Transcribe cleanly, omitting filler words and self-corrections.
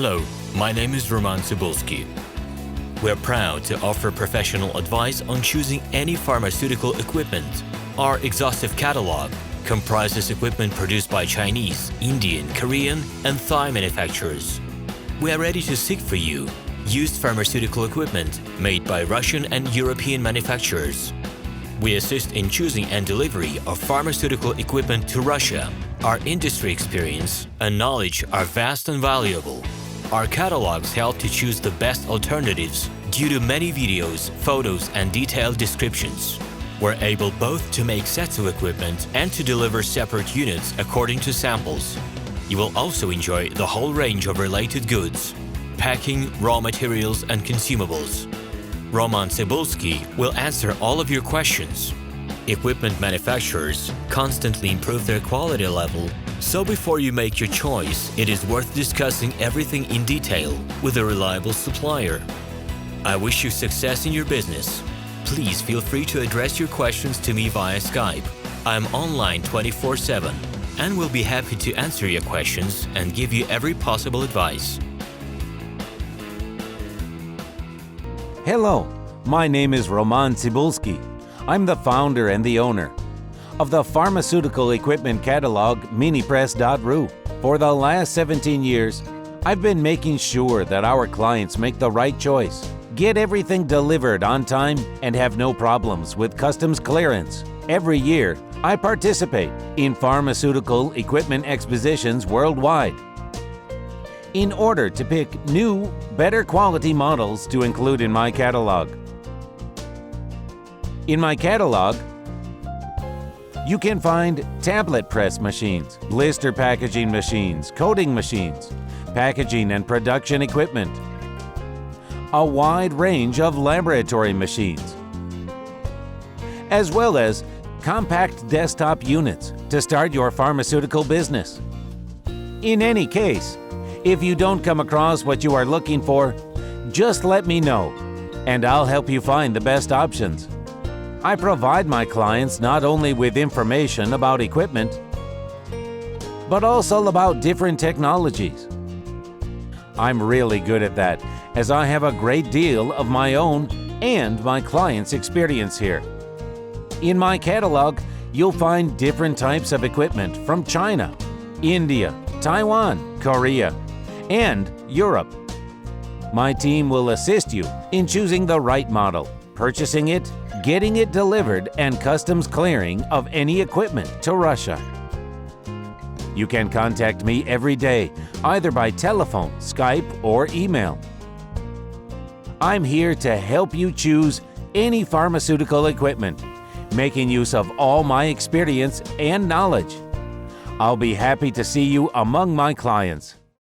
Hello, my name is RomanTsibulsky. We're proud to offer professional advice on choosing any pharmaceutical equipment. Our exhaustive catalog comprises equipment produced by Chinese, Indian, Korean, and Thai manufacturers. We are ready to seek for you used pharmaceutical equipment made by Russian and European manufacturers. We assist in choosing and delivery of pharmaceutical equipment to Russia. Our industry experience and knowledge are vast and valuable. Our catalogs help to choose the best alternatives due to many videos, photos, and detailed descriptions. We're able both to make sets of equipment and to deliver separate units according to samples. You will also enjoy the whole range of related goods, packing, raw materials, and consumables. RomanTsibulsky will answer all of your questions. Equipment manufacturers constantly improve their quality level, so before you make your choice, it is worth discussing everything in detail with a reliable supplier. I wish you success in your business. Please feel free to address your questions to me via Skype. I'm online 24/7 and will be happy to answer your questions and give you every possible advice. Hello, my name is RomanTsibulsky. I'm the founder and the owner of the pharmaceutical equipment catalog Minipress.ru. For the last 17 years, I've been making sure that our clients make the right choice, get everything delivered on time, and have no problems with customs clearance. Every year, I participate in pharmaceutical equipment expositions worldwide in order to pick new, better quality models to include in my catalog. In my catalog, you can find tablet press machines, blister packaging machines, coating machines, packaging and production equipment, a wide range of laboratory machines, as well as compact desktop units to start your pharmaceutical business. In any case, if you don't come across what you are looking for, just let me know, and I'll help you find the best options. I provide my clients not only with information about equipment, but also about different technologies. I'm really good at that, as I have a great deal of my own and my clients' experience here. In my catalog, you'll find different types of equipment from China, India, Taiwan, Korea, and Europe. My team will assist you in choosing the right model, purchasing it, getting it delivered, and customs clearing of any equipment to Russia. You can contact me every day, either by telephone, Skype, or email. I'm here to help you choose any pharmaceutical equipment, making use of all my experience and knowledge. I'll be happy to see you among my clients.